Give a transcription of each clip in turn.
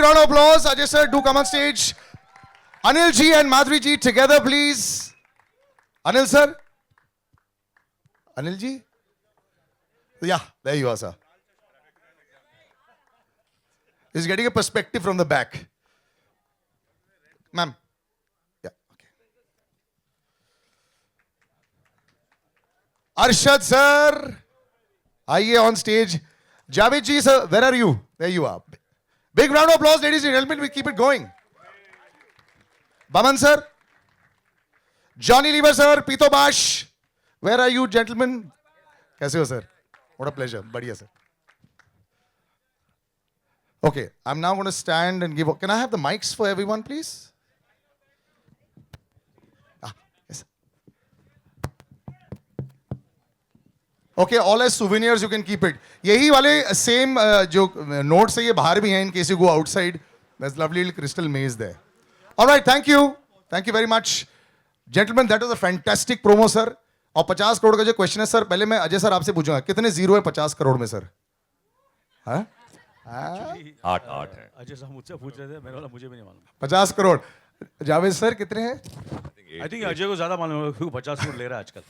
round of applause. Ajay sir, do come on stage. Anil ji and Madhuri ji together, please. Anil sir. Anil ji. Yeah, there you are, sir. He's getting a perspective from the back. Ma'am. Yeah, okay. Arshad sir. Aye on stage. Javed ji sir, where are you? There you are. Big round of applause, ladies and gentlemen. We keep it going. Baman sir. Johnny Lever sir. Pito Bash. Where are you, gentlemen? Kaise ho, sir? What a pleasure. Badhiya, sir. Okay, I'm now going to stand and give. Can I have the mics for everyone, please? Yes. Okay, all as souvenirs, you can keep it. यही वाले same जो notes है ये बाहर भी हैं in case you go outside. There's lovely little crystal maze there. All right, thank you. Thank you very much. Gentlemen, that was a fantastic promo, sir. और 50 करोड़ का जो क्वेश्चन है सर, पहले मैं अजय सर आपसे पूछूंगा कितने जीरो है 50 करोड़ में सर? हाँ? 8 है। अजय साहब मुझसे पूछ रहे थे, मेरे वाला मुझे भी नहीं मालूम। 50 करोड़। जावेद सर कितने हैं? आई थिंक अजय को ज्यादा मालूम है क्योंकि 50 करोड़ ले रहा है आजकल।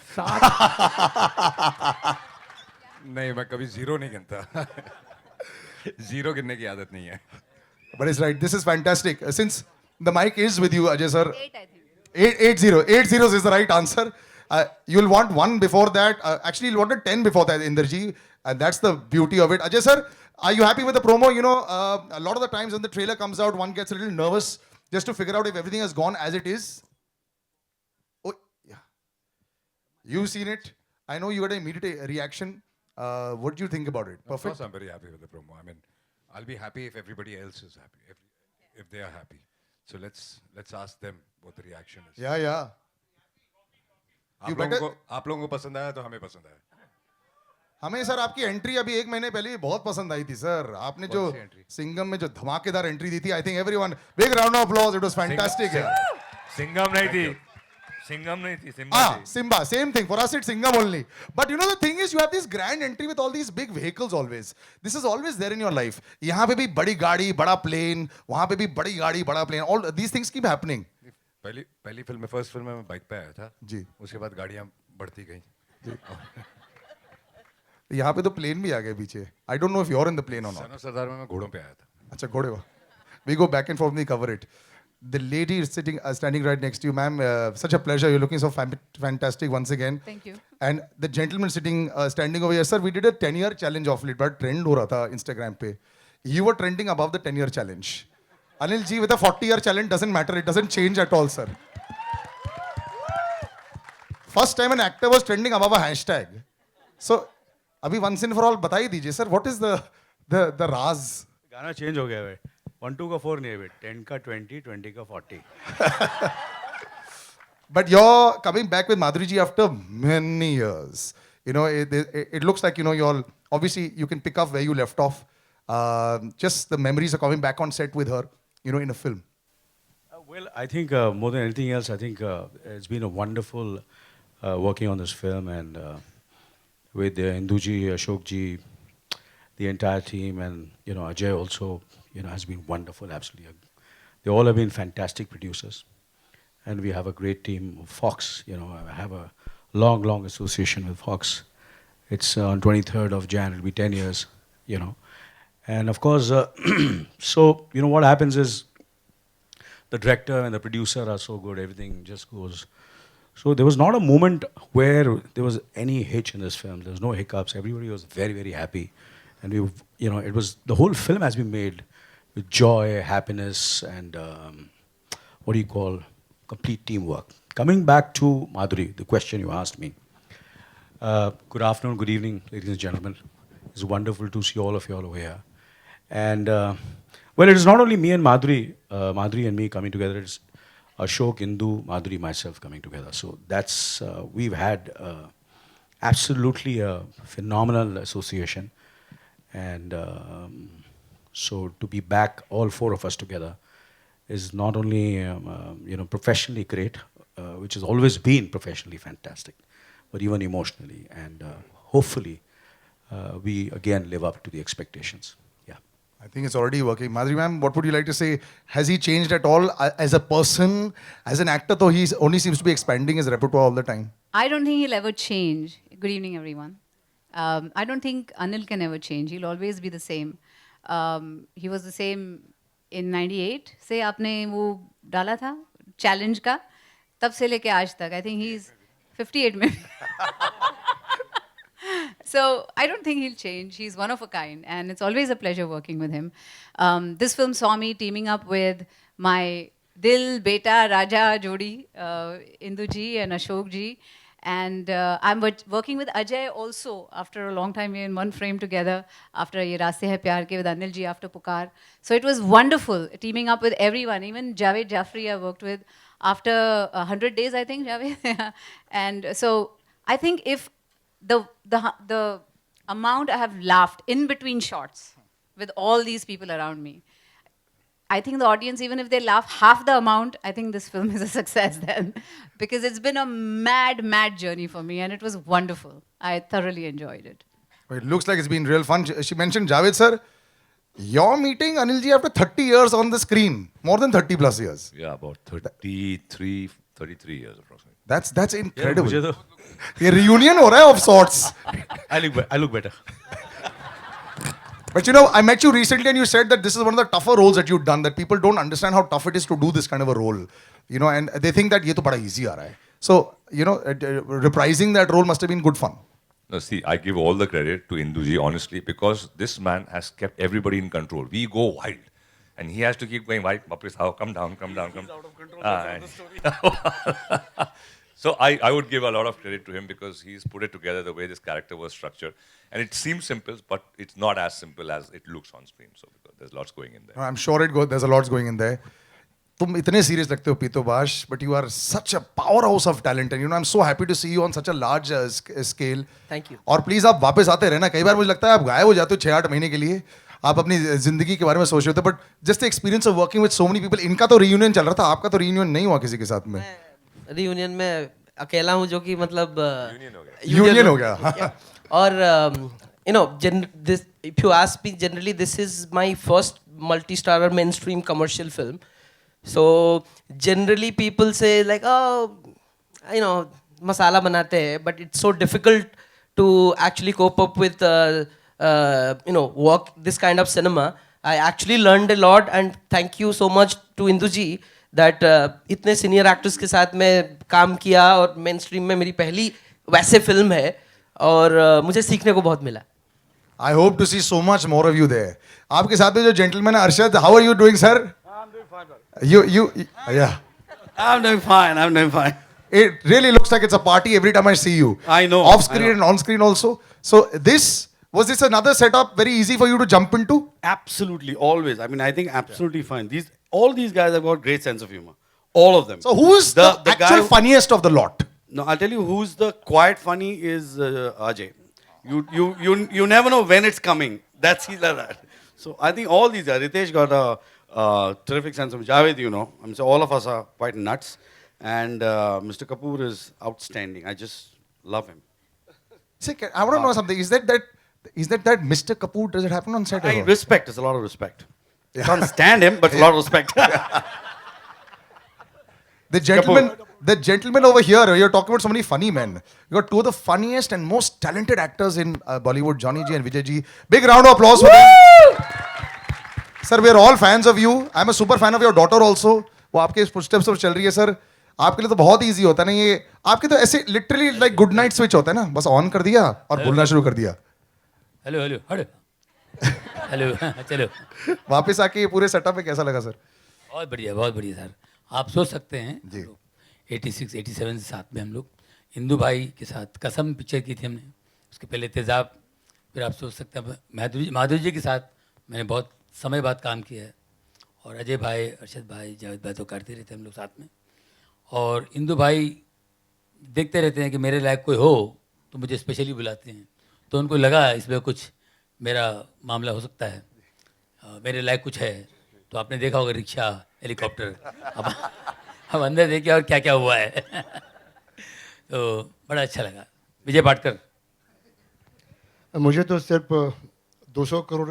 नहीं, मैं कभी जीरो नहीं गिनता। जीरो गिनने की आदत नहीं है। But it's right. This is fantastic. Since the mic is with you, Ajay sir. 8, I think. 880. 8 zeros is the right answer. You'll want one before that. Actually, you'll want a 10 before that, Inderji. And that's the beauty of it. Ajay sir, are you happy with the promo? You know, a lot of the times when the trailer comes out, one gets a little nervous just to figure out if everything has gone as it is. Oh, yeah. You've seen it. I know you had an immediate reaction. What do you think about it? Of Perfect. course, I'm very happy with the promo. I mean, I'll be happy if everybody else is happy, if they are happy. So let's ask them what the reaction is. Yeah, yeah. आप लोगों को पसंद आया तो हमें पसंद आया। हमें सर आपकी एंट्री अभी 1 महीने पहले ही बहुत पसंद आई थी सर। आपने जो सिंगम में जो धमाकेदार एंट्री दी थी, I think everyone big round of applause, it was fantastic. Singham नहीं थी, सिंबा थी। Simba, same thing. For us, it's Singham only. But you know, the thing is, you have this grand entry with all these big vehicles always. This is always there in your life. यहाँ पे भी बड़ी गाड़ी, बड़ा plane, वहाँ पे भी बड़ी गाड़ी, बड़ा plane. All these things keep happening. पहली फिल्म में, फर्स्ट फिल्म में मैं बाइक पे आया था जी। उसके बाद गाड़ियाँ बढ़ती गई। यहाँ पे तो plane भी आ गए पीछे. I don't know if you're in the plane or not. Son of Sardar में मैं घोड़ों पे आया था। अच्छा घोड़े वाह. We go back and forth, we cover it. The lady is standing right next to you, ma'am. Such a pleasure. You're looking so fantastic once again. Thank you. And the gentleman standing over here, sir. We did a 10-year challenge of it, but trend हो रहा था Instagram पे. You were trending above the 10-year challenge. Anil ji with a 40-year challenge doesn't matter. It doesn't change at all, sir. First time an actor was trending above a hashtag. So, अभी once and for all बता ही दीजिए, sir. What is the राज? गाना change हो गया है। 1-2 का 4 नहीं है, 10 का 20, 20 का 40। But you're coming back with Madhuri ji after many years. You know, it looks like, you know, you're obviously you can pick up where you left off. Just the memories are coming back on set with her, you know, in a film. Well, I think more than anything else, I think it's been a wonderful working on this film and with Induji, Ashok ji, the entire team, and you know Ajay also, you know, has been wonderful. Absolutely, they all have been fantastic producers, and we have a great team. Fox, you know, I have a long association with Fox. It's on 23rd of Jan. It'll be 10 years, you know, and of course, so you know what happens is the director and the producer are so good. Everything just goes. So there was not a moment where there was any hitch in this film. There was no hiccups. Everybody was very happy. And we, you know, it was, the whole film has been made with joy, happiness, and what do you call, complete teamwork. Coming back to Madhuri, the question you asked me. Good afternoon, good evening, ladies and gentlemen. It's wonderful to see all of you all over here. And, well, it is not only me and Madhuri, Madhuri and me coming together, it's Ashok, Indu, Madhuri, myself coming together. So that's, we've had absolutely a phenomenal association. And so to be back, all 4 of us together, is not only you know, professionally great, which has always been professionally fantastic, but even emotionally. And hopefully we again live up to the expectations. Yeah. I think it's already working. Madhuri ma'am, what would you like to say? Has he changed at all as a person, as an actor? Though he only seems to be expanding his repertoire all the time. I don't think he'll ever change. Good evening, everyone. I don't think Anil can ever change. He'll always be the same. He was the same in 98 से आपने वो डाला था challenge का तब से लेके आज तक. I think he's 58 maybe. So I don't think he'll change. He's one of a kind, and it's always a pleasure working with him. This film saw me teaming up with my Dil Beta Raja Jodi, Indu ji and Ashok ji. And I'm working with Ajay also after a long time. We're in one frame together after Ye Raaste Hai Pyar Ke with Anil ji after Pukar. So it was wonderful teaming up with everyone. Even Javed Jaffrey I worked with after 100 days, I think, Javed. And so I think if the amount I have laughed in between shots with all these people around me, I think the audience, even if they laugh half the amount, I think this film is a success then. Because it's been a mad, mad journey for me and it was wonderful. I thoroughly enjoyed it. It looks like it's been real fun. She mentioned, Javed sir, you're meeting Anilji after 30 years on the screen. More than 30 plus years. Yeah, about 33 years approximately. That's incredible. मुझे तो ये reunion हो रहा है of sorts. I look better. But you know, I met you recently and you said that this is one of the tougher roles that you've done, that people don't understand how tough it is to do this kind of a role. You know, and they think that ये तो बड़ा easy आ रहा है. So, you know, reprising that role must have been good fun. No, see, I give all the credit to Induji, honestly, because this man has kept everybody in control. We go wild. And he has to keep going wild. Bapris, how? Come down. He's out of control. So I would give a lot of credit to him because he's put it together the way this character was structured. And it seems simple, but it's not as simple as it looks on screen. So because there's lots going in there. I'm sure there's a lot going in there. तुम इतने serious लगते हो पीतो बाश, but you are such a powerhouse of talent, and you know I'm so happy to see you on such a large scale. Thank you. और please आप वापस आते रहना. कई बार मुझे लगता है आप गायब हो जाते हो 6-8 महीने के लिए. आप अपनी जिंदगी के बारे में सोच रहे होते, but just the experience of working with so many people. इनका तो reunion चल रहा था, आपका तो reunion नहीं हुआ किसी के साथ में. रियूनियन में अकेला हूँ जो कि मतलब Union हो गया. और you know this, if you ask me generally, this is my first multi-starrer mainstream commercial film. So generally people say like, oh, you know, masala banate hai, but it's so difficult to actually cope up with you know, work this kind of cinema. I actually learned a lot, and thank you so much to Induji that इतने senior actors के साथ मैं काम किया और mainstream में मेरी पहली वैसे film है और मुझे सीखने को बहुत मिला. I hope to see so much more of you there. आपके साथ में जो gentleman है Arshad, how are you doing, sir? I'm doing fine, brother. Yeah. I'm doing fine. It really looks like it's a party every time I see you. I know, Off screen I know. and on screen also. So was this another setup very easy for you to jump into? Absolutely, always. I mean, I think absolutely fine. All these guys have got great sense of humor. All of them. So who's the guy actual who- funniest of the lot? No, I'll tell you who's the quiet funny is Ajay. You never know when it's coming. He's like that. So I think all these guys. Ritesh got a terrific sense of Javed. You know, I mean, so all of us are quite nuts, and Mr. Kapoor is outstanding. I just love him. See, I want to know something. Is that Mr. Kapoor, does it happen on set? I respect. It's a lot of respect. Can't stand him, but a lot of respect. The gentleman over here, you're talking about so many funny men. You got two of the funniest and most talented actors in Bollywood, Johnny Ji and Vijay Ji. Big round of applause for them. Sir, we are all fans of you. I'm a super fan of your daughter also. वो आपके footsteps पर चल रही है sir. आपके लिए तो बहुत easy होता है ना ये. आपके तो ऐसे literally like good night switch होता है ना. बस on कर दिया और बोलना शुरू कर दिया. हेलो चलो. वापस आके ये पूरे setup में कैसा लगा सर? बहुत बढ़िया सर. आप सोच सकते हैं जी. 86, 87 से साथ में हम लोग हिंदू भाई के साथ कसम पिक्चर की थी हमने. उसके पहले तेजाब. फिर आप सोच सकते हैं माधुरी जी के साथ मैंने बहुत समय बाद काम किया है. और अजय भाई, अरशद भाई, जावेद भाई तो करते रहते हैं हम लोग साथ में. और हिंदू भाई देखते रहते हैं कि मेरे लायक कोई हो तो मुझे स्पेशली बुलाते हैं. तो उनको लगा इसमें कुछ मेरा मामला हो सकता है, मेरे लायक कुछ है. तो आपने देखा होगा रिक्शा, हेलीकॉप्टर. अब अंदर देखिए और क्या क्या हुआ है. तो बड़ा अच्छा लगा. विजय पाटकर. मुझे तो सिर्फ 200 करोड़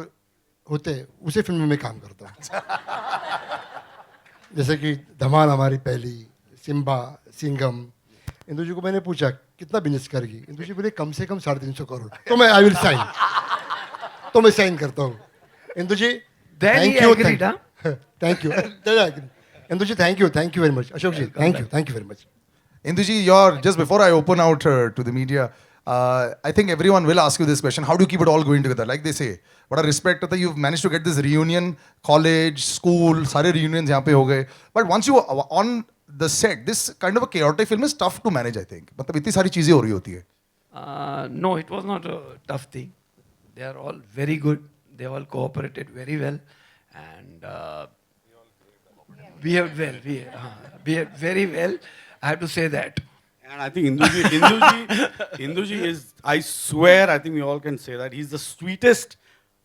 होते हैं उसी फिल्म में मैं काम करता हूँ। जैसे कि धमाल हमारी पहली, सिम्बा, सिंघम। इंदु जी को मैंने पूछा कितना बिजनेस करेगी, इंदु जी बोले कम से कम 350 करोड़। तो मैं आई विल साइन, तो मैं साइन करता हूँ। Indu ji thank you, thank you. Indu ji thank you very much. Ashok ji thank you very much. Induji, you're just before I open out to the media, I think everyone will ask you this question: how do you keep it all going together? Like they say, what a respect that you've managed to get this reunion, college, school, सारे reunions यहाँ पे हो गए. But once you on the set, this kind of a chaotic film is tough to manage. I think. मतलब इतनी सारी चीजें हो रही होती है. No, it was not a tough thing. They are all very good. They all cooperated very well, and behaved well. Behaved very well. I have to say that. And I think Induji is, I swear, I think we all can say that he's the sweetest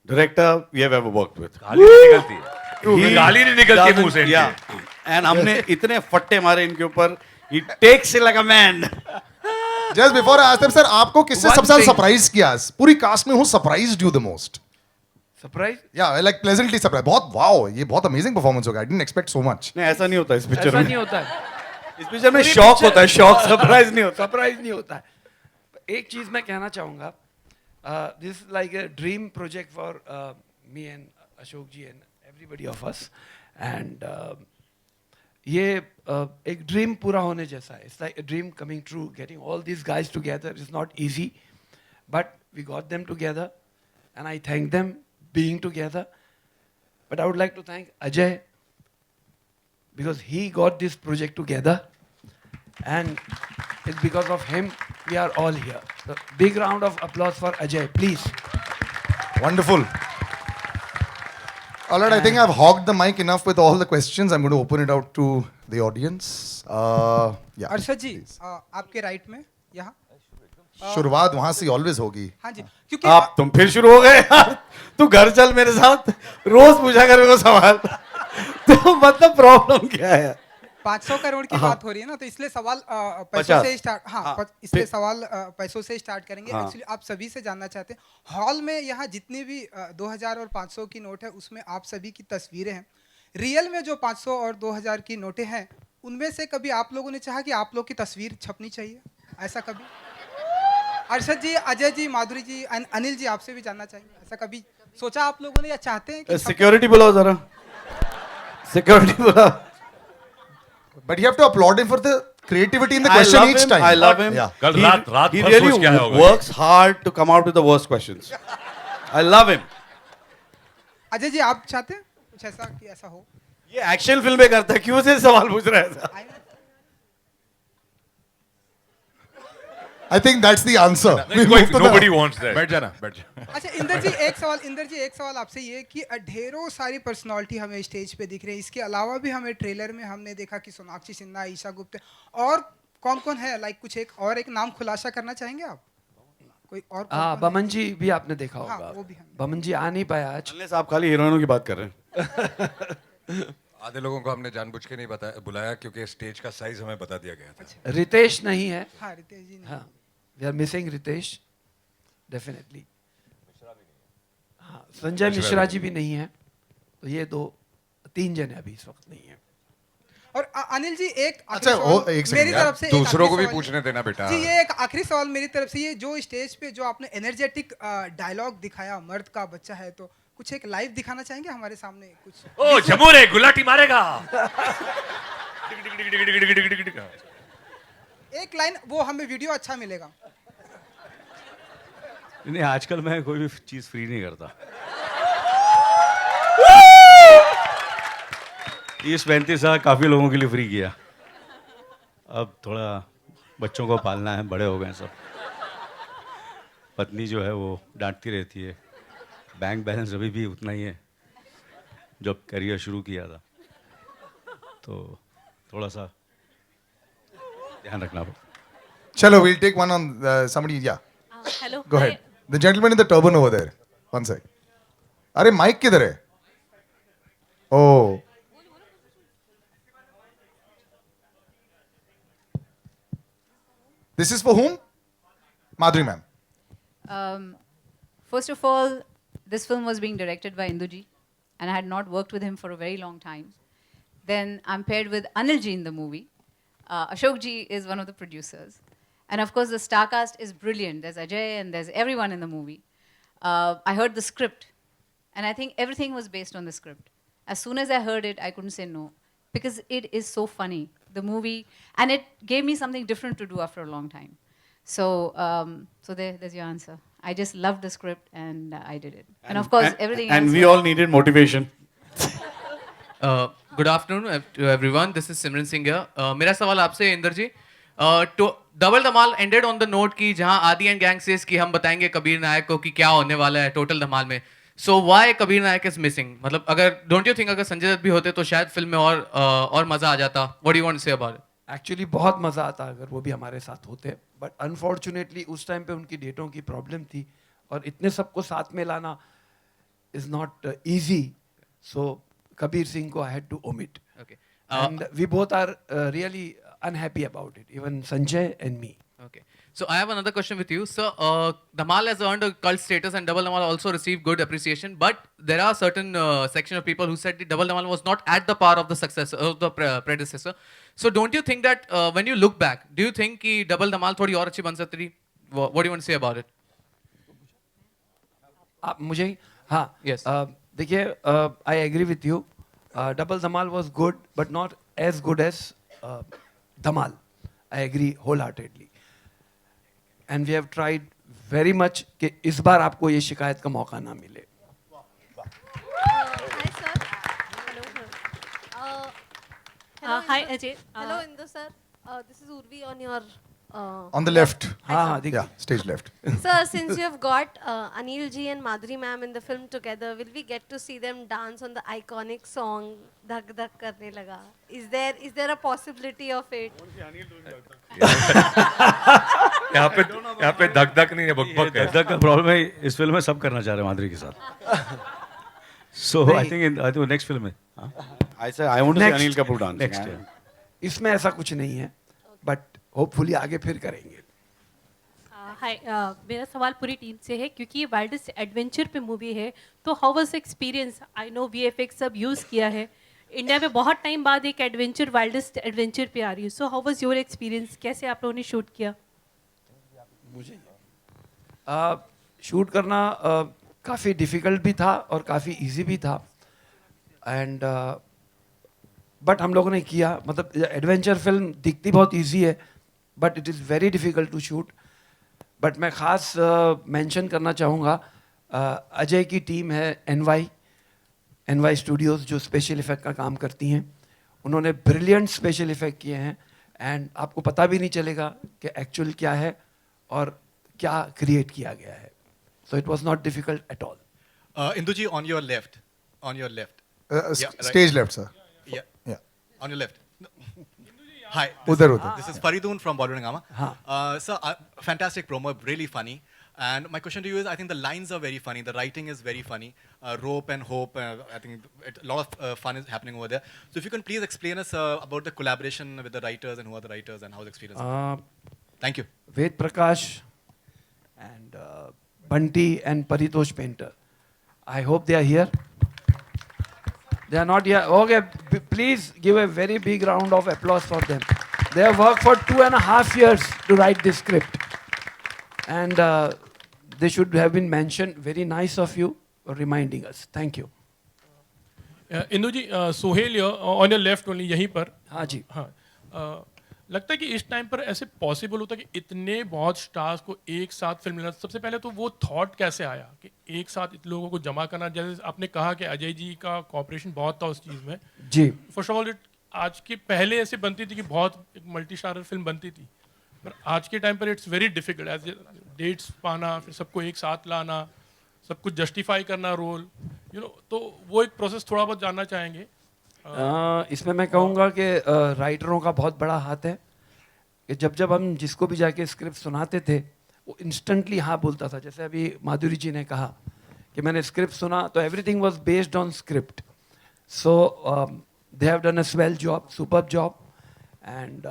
director we have ever worked with. गाली नहीं निकलती है। गाली नहीं निकलती मुंह से Yeah. And हमने इतने फट्टे मारे इनके ऊपर. He takes it like a man. Just before I ask them, sir, आपको किससे One सबसे ज्यादा thing- surprise किया? पूरी cast में who surprised you the most? Surprise? Yeah, like pleasantly surprised. बहुत wow, ये बहुत amazing performance होगा. I didn't expect so much. नहीं ऐसा नहीं होता इस पिक्चर ऐसा में. नहीं होता है। इस पिक्चर में पूरी शॉक picture- होता है, शॉक, सरप्राइज नहीं होता. सरप्राइज नहीं होता है। एक चीज मैं कहना चाहूँगा, this like a dream project for me and Ashok ji and everybody of us, and ये एक ड्रीम पूरा होने जैसा है. It's like a dream coming true. Getting all this guys together is not easy, but we got them together and I thank them being together. But I would like to thank Ajay, because he got this project together, and it's because of him we are all here. So big round of applause for Ajay, please. Wonderful. All right, I think I've hogged the mic enough with all the questions. I'm going to open it out to the audience. Yeah. Arshad ji, आपके right में यहाँ शुरुआत वहां से always होगी. हाँ जी, क्योंकि आप तुम फिर शुरू हो गए यार. तू घर चल मेरे साथ, रोज पूछा कर मेरे को सवाल. तो मतलब प्रॉब्लम क्या है? 500 करोड़ की बात हो रही है ना, तो इसलिए सवाल पैसों 50. से स्टार्ट. हाँ, हाँ, इसलिए फिर- सवाल पैसों से स्टार्ट करेंगे. हाँ. एक्चुअली आप सभी से जानना चाहते हैं, हॉल में यहाँ जितनी भी 2000 और 500 की नोट है, उसमें आप सभी की तस्वीरें हैं. रियल में जो 500 और 2000 की नोटें हैं, उनमें से कभी आप लोगों ने चाहा कि आप लोग की तस्वीर छपनी चाहिए? ऐसा कभी? अर्षद जी, अजय जी, माधुरी जी, अनिल जी, आपसे भी जानना चाहेंगे, ऐसा कभी सोचा आप लोगों ने या चाहते हैं कि सिक्योरिटी बुलाओ जरा. सिक्योरिटी बुलाओ. But you have to applaud him for the creativity in the I question love each him. time. I love him. Yeah. कल He- रात he भर really सोच के आया होगा. works hard to come out with the worst questions. I love him. Ajay ji आप चाहते हैं कुछ ऐसा कि ऐसा हो? ये एक्शन फिल्में करता है, क्यों से सवाल पूछ रहा है ऐसा? I think that's the answer. We'll move to the- Nobody wants that. बैठ जाना, बैठ जा. अच्छा इंदर जी, एक सवाल आपसे ये कि ढेरों सारी पर्सनालिटी हमें स्टेज पे दिख रही है. इसके अलावा भी हमें ट्रेलर में हमने देखा कि सोनाक्षी सिन्हा, ईशा गुप्ता, और कौन कौन है? लाइक कुछ एक नाम खुलासा करना चाहेंगे आप? कोई और कौन-कौन है? बमन जी भी आपने देखा हाँ, होगा. वो भी हमने. बमन जी आ नहीं पाया आज. Unless आप खाली हीरोइनों की बात कर रहे हैं. आधे लोगों को हमने जानबूझ के नहीं बुलाया क्योंकि स्टेज का साइज हमें बता दिया गया था. रितेश नहीं है. हाँ, रितेश जी ने. हाँ, we are missing Ritesh definitely. हाँ, संजय मिश्रा जी भी नहीं है. तो ये 3 जन अभी इस वक्त नहीं है. और अनिल जी एक अच्छा, आखिरी वो सवाल एक सेकंड मेरी यार, तरफ से. एक दूसरों को आखिरी भी सवाल- पूछने देना बेटा. जी, ये एक आखिरी सवाल मेरी तरफ से. ये जो स्टेज पे जो आपने एनर्जेटिक डायलॉग दिखाया, मर्द का बच्चा है, तो कुछ एक लाइव दिखाना चाहेंगे हमारे सामने कुछ? ओ जमूरे गुलाटी मारेगा. एक लाइन वो हमें वीडियो अच्छा मिलेगा. नहीं, आजकल मैं कोई भी चीज़ फ्री नहीं करता. इस 35 साल काफ़ी लोगों के लिए फ्री किया. अब थोड़ा बच्चों को पालना है, बड़े हो गए हैं सब. पत्नी जो है वो डांटती रहती है. बैंक बैलेंस अभी भी उतना ही है जब करियर शुरू किया था. तो थोड़ा सा ध्यान रखना पड़ेगा. Chalo, we'll take one on somebody. Yeah. Hello. Go ahead. The gentleman in the turban over there. One sec. अरे माइक किधर है? Oh. This is for whom? Madhuri ma'am. First of all, this film was being directed by Induji, and I had not worked with him for a very long time. Then I'm paired with Anil ji in the movie. Ashok ji is one of the producers. And of course, the star cast is brilliant. There's Ajay and there's everyone in the movie. I heard the script, and I think everything was based on the script. As soon as I heard it, I couldn't say no, because it is so funny, the movie, and it gave me something different to do after a long time. So, there's your answer. I just loved the script, and I did it. And of course, everything else. And we all needed motivation. Good afternoon to everyone, this is Simran Singh here. मेरा सवाल आपसे Inder ji, double Dhamaal ended on the note की जहां आदि and gang says कि हम बताएंगे कबीर नायक को कि क्या होने वाला है टोटल धमाल में. So why Kabir Nayak is missing? मतलब अगर डोंट यू थिंक अगर संजय दत्त भी होते तो शायद फिल्म में और मजा आ जाता? What do you want to say about it? Actually बहुत मज़ा आता अगर वो भी हमारे साथ होते, बट अनफॉर्चुनेटली उस टाइम पे उनकी डेटों की प्रॉब्लम थी, और इतने सबको साथ में लाना is not easy. So Kabir Singh को I had to omit, and we both are really unhappy about it, even Sanjay and me. Okay. So I have another question with you. So Dhamal has earned a cult status and Double Dhamal also received good appreciation, but there are certain section of people who said the Double Dhamal was not at the par of the successor, of the predecessor. So don't you think that when you look back, do you think कि Double Dhamal थोड़ी और अच्छी बन सकती थी? What do you want to say about it? मुझे हाँ, Yes. देखिए, I agree with you. Double Dhamal was good, but not as good as Dhamal. I agree wholeheartedly. And we have tried very much कि इस बार आपको ये शिकायत का मौका ना मिले. Hi sir. Hello sir. Hi Ajay. Hello Indu sir. This is Urvi on your. On the left. हाँ, देखिए. Yeah, stage left. Sir, since you have got Anil ji and Madhuri ma'am in the film together, will we get to see them dance on the iconic song "Dhak Dhak Karne Laga"? Is there a possibility of it? यहाँ पे धक धक नहीं है, बक बक है. धक का problem है इस फिल्म में, सब करना चाह रहे हैं माधुरी के साथ. सो आई थिंक नेक्स्ट फिल्म में I want to see Anil Kapoor dance. Next. इसमें ऐसा कुछ नहीं है, बट होपफुली आगे फिर करेंगे. हाय, मेरा सवाल पूरी टीम से है, क्योंकि ये वाइल्डेस्ट एडवेंचर पे मूवी है, तो how was experience? I know VFX सब यूज़ किया है, इंडिया में बहुत टाइम बाद एक एडवेंचर वाइल्डेस्ट एडवेंचर पे आ रही है. So how was your experience? कैसे आप लोगों ने शूट किया? मुझे शूट करना काफ़ी डिफ़िकल्ट भी था और काफ़ी इजी भी था, एंड बट हम लोगों ने किया. मतलब एडवेंचर फिल्म दिखती बहुत इजी है, but it is very difficult to shoot. But मैं ख़ास मेंशन करना चाहूँगा, अजय की टीम है एनवाई स्टूडियोज़, जो स्पेशल इफ़ेक्ट का काम करती हैं. उन्होंने ब्रिलियंट स्पेशल इफ़ेक्ट किए हैं, एंड आपको पता भी नहीं चलेगा कि एक्चुअल क्या है और क्या क्रिएट किया गया है. So it was not difficult at all. Indu ji, on your left. Stage left, sir. Yeah. On your left. No. Hi. Udhar. This is Faridoon from Bollywood Hungama. Sir, fantastic promo, really funny. And my question to you is, I think the lines are very funny. The writing is very funny. Rope and hope. I think a lot of fun is happening over there. So if you can please explain us about the collaboration with the writers and who are the writers and how the experience. Thank you. Ved Prakash and Bunty and Paritosh Painter. I hope they are here. They are not here. Okay, please give a very big round of applause for them. They have worked for 2.5 years to write this script. And they should have been mentioned. Very nice of you for reminding us. Thank you. Indu ji, Sohail on your left only, यहीं पर. हाँ जी. हाँ, लगता है कि इस time पर ऐसे पॉसिबल होता है कि इतने बहुत स्टार्स को एक साथ फिल्म लेना. सबसे पहले तो वो थॉट कैसे आया कि एक साथ इतने लोगों को जमा करना? जैसे आपने कहा कि अजय जी का कॉपरेशन बहुत था उस चीज़ में. जी. फर्स्ट ऑफ ऑल, आज के पहले ऐसे बनती थी कि बहुत एक मल्टी स्टारर फिल्म बनती थी, पर आज के टाइम पर it's very difficult as dates पाना, फिर सबको एक साथ लाना, सब कुछ जस्टिफाई करना रोल, तो वो एक प्रोसेस थोड़ा बहुत जानना चाहेंगे. इसमें मैं कहूँगा कि राइटरों का बहुत बड़ा हाथ है, कि जब हम जिसको भी जाके स्क्रिप्ट सुनाते थे वो इंस्टेंटली हाँ बोलता था. जैसे अभी माधुरी जी ने कहा कि मैंने स्क्रिप्ट सुना तो everything was based on script. So they have done a swell job, superb job, and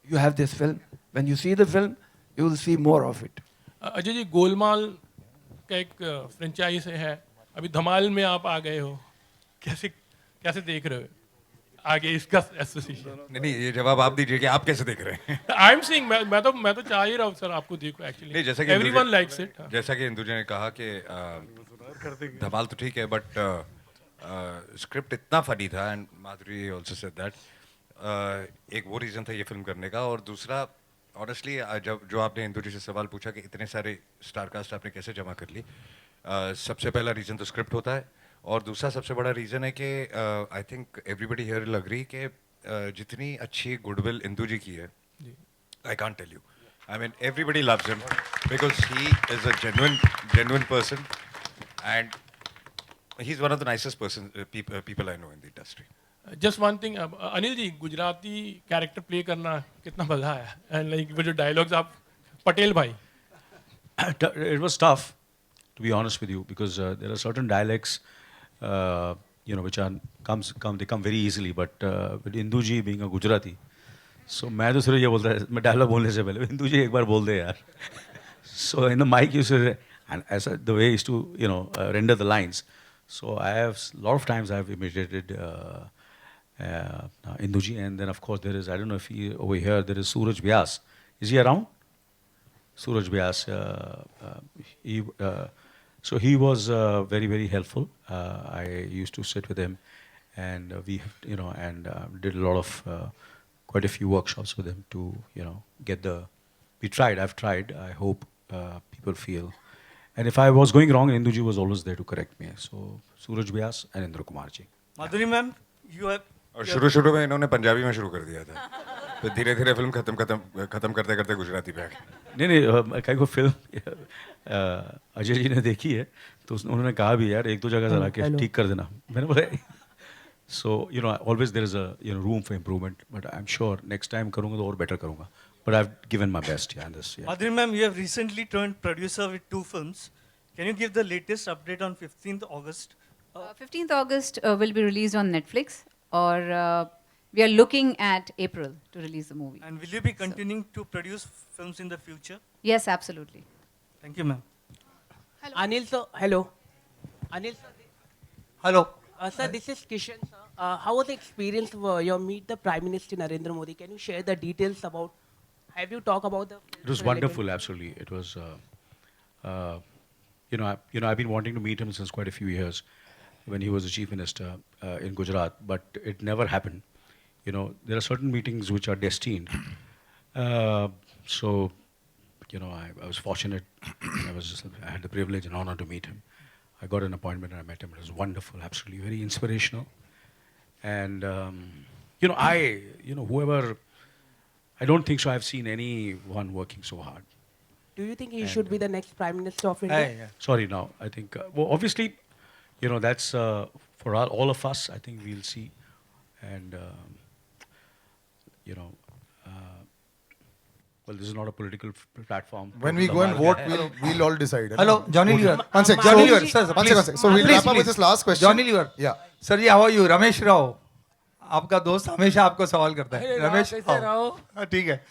you have this film. When you see the film, you will see more of it. Ajay ji, Golmaal आपका एक franchise है, अभी धमाल में आप आ गए हो, कैसे कैसे देख रहे हो आगे इसका एसोसिएशन? नहीं, ये जवाब आप दीजिए कि आप कैसे देख रहे हैं? आई एम सीइंग, मैं तो चाह ही रहा हूँ सर आपको देखो एक्चुअली। नहीं, जैसा कि एवरीवन लाइक्स इट। जैसा कि इंदुजी ने कहा कि धमाल तो ठीक है, बट स्क्रिप्ट इतना फनी था, and Madhuri also said that. एक वो रीज़न था ये फिल्म करने का, और दूसरा ऑनेस्टली जब जो आपने इंदुजी से सवाल पूछा कि इतने सारे स्टार कास्ट आपने कैसे जमा कर ली, सबसे पहला रीज़न तो स्क्रिप्ट होता है, और दूसरा सबसे बड़ा रीज़न है कि I think everybody here will agree कि जितनी अच्छी गुडविल इंदू जी की है, I can't tell you. I mean everybody loves him because he is a genuine person, and he is one of the nicest person people I know in the industry. Just one thing, Anil ji, Gujarati character play करना कितना मजा आया, and like वो जो dialogues आप पटेल भाई। It was tough, to be honest with you, because there are certain dialects, which they come very easily. But with Indu ji being a Gujarati, so मैं तो सिर्फ ये बोलता है, मैं डायलॉग बोलने से पहले इंदू जी एक बार बोल दे यार। So in the mic you say, and as the way is to render the lines. So I have a lot of times I have imitated Indu ji, and then of course there is, I don't know if he over here there is Suraj Vyas. Is he around? Suraj Vyas, so he was very, very helpful. I used to sit with him, and we, did a lot of, quite a few workshops with him to, get the. We tried. I've tried. I hope people feel. And if I was going wrong, Induji was always there to correct me. So Suraj Vyas and Indra Kumar ji. Madhuri ma'am, you have. और शुरू में इन्होंने पंजाबी में शुरू कर दिया था, फिर धीरे धीरे फिल्म खत्म करते करते गुजराती पे आ गए। नहीं, कई को फिल्म अजय जी ने देखी है, तो उन्होंने कहा भी यार एक दो जगह जरा के ठीक कर देना। मैंने बोला so always there is a room for improvement, but I'm sure next time करूँगा तो और better करूँगा, but I've given my best in this. Madhuri ma'am, you have recently turned producer with 2 films. Can you give the latest update on 15th August? 15th August will be released on Netflix, or we are looking at April to release the movie. And will you be continuing to produce films in the future? Yes, absolutely. Thank you, ma'am. Hello. Anil sir, hello. Anil sir. Hello. Sir, this is Kishan sir. How was the experience of your meet the Prime Minister Narendra Modi? Can you share the details about? Have you talked about the? It was wonderful, absolutely. It was, I've been wanting to meet him since quite a few years, when he was the chief minister in Gujarat, but it never happened. There are certain meetings which are destined. So, I was fortunate. I had the privilege and honor to meet him. I got an appointment and I met him. It was wonderful, absolutely, very inspirational. And, whoever, I don't think so I've seen anyone working so hard. Do you think he should be the next Prime Minister of India? Sorry, now, I think, obviously, that's for all of us, I think we'll see. And, well, this is not a political platform. When we go and vote, we'll all decide. Hello, Johnny Lever. One sec. Johnny So- Lever, sir, one please. second. So we'll wrap up with this last question. Johnny Lever. Yeah. Sir ji, how are you? Ramesh Rao, आपका दोस्त हमेशा आपको सवाल करता है। अरे रमेश कैसे राव? हाँ, ठीक है।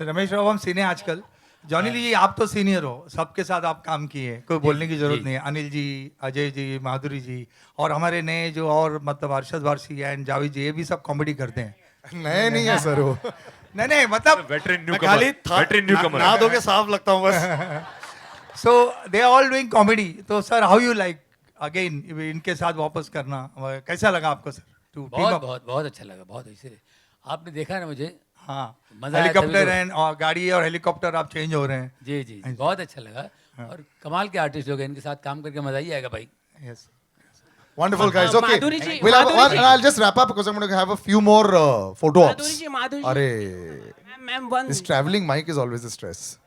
रमेश राव हम सीने आजकल। जॉनी ली जी, आप तो सीनियर हो, सबके साथ आप काम किए, कोई बोलने की जरूरत नहीं है। अनिल जी, अजय जी, माधुरी जी, और हमारे नए जो और मतलब अरशद वारसी एंड जावेद जी, ये भी सब कॉमेडी करते हैं। नए नहीं है सर वो। नहीं मतलब Veteran खाली newcomer. ना धो के साफ लगता हूँ बस। So they are all doing comedy. तो sir how you like again इनके साथ वापस करना कैसा लगा आपको सर? बहुत अच्छा लगा, बहुत इसीलिए आपने देखा ना मुझे। हाँ, मजा आया हेलीकॉप्टर एंड और गाड़ी और हेलीकॉप्टर आप चेंज हो रहे हैं। जी जी, बहुत अच्छा लगा, और कमाल के आर्टिस्ट लोग हैं, इनके साथ काम करके मजा ही आएगा भाई। Yes. Wonderful, guys. Okay. Madhuri ji, We'll have Madhuri ji. and I'll just wrap up because I'm going to have a few more photo ops. Madhuri ji, Madhuri ji. Arey. Ma'am, one. This traveling mic is always a stress.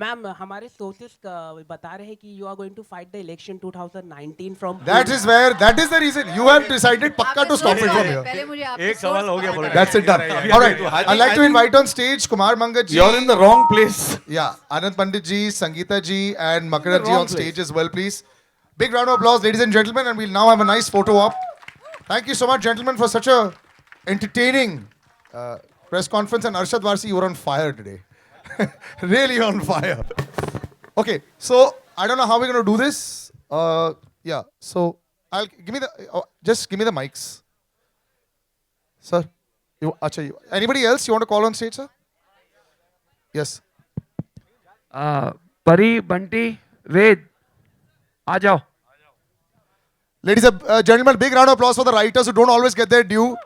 Ma'am, हमारे sources बता रहे हैं कि you are going to fight the election 2019 from. That is the reason you have decided पक्का to stop it from here. पहले मुझे आपके एक सवाल हो गया politics. That's it done. All right. I'd like to invite on stage Kumar Mangat ji. You're in the wrong place. Yeah, Anand Pandit ji, Sangeeta ji, and Makaran ji on stage as well, please. Big round of applause, ladies and gentlemen, and we'll now have a nice photo op. Thank you so much, gentlemen, for such a entertaining press conference. And Arshad Varsi, you were on fire today. Really on fire. Okay, so I don't know how we're going to do this. Yeah. So I'll give me the just give me the mics, sir. Anybody else you want to call on stage, sir? Yes. Pari, Bunty, Ved, आ जाओ. Ladies and gentlemen, big round of applause for the writers who don't always get their due.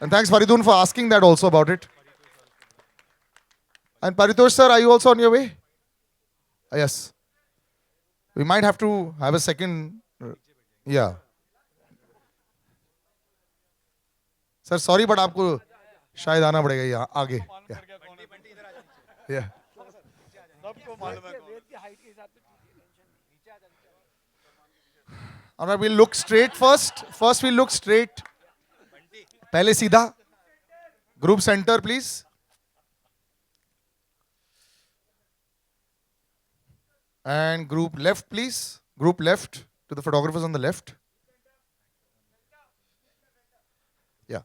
And thanks, Faridun, for asking that also about it. And Paritosh, sir, are you also on your way? Yes. We might have to have a second. Yeah. Sir, sorry, but आपको शायद आना पड़ेगा यहाँ आगे. Yeah. Yeah. All right, we'll look straight first. First, we'll look straight. पहले सीधा. Group center, please. And group left, please. Group left to the photographers on the left. Yeah.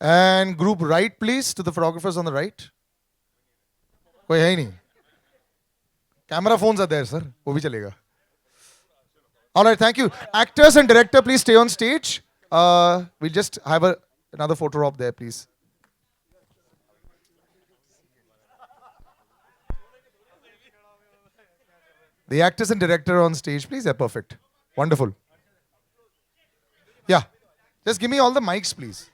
And group right, please, to the photographers on the right. कोई है ही नहीं. Camera phones are there, sir. वो भी चलेगा. All right, thank you. Actors and director, please stay on stage. We'll just have another photo op there, please. The actors and director on stage, please. Yeah, perfect. Wonderful. Yeah. Just give me all the mics, please.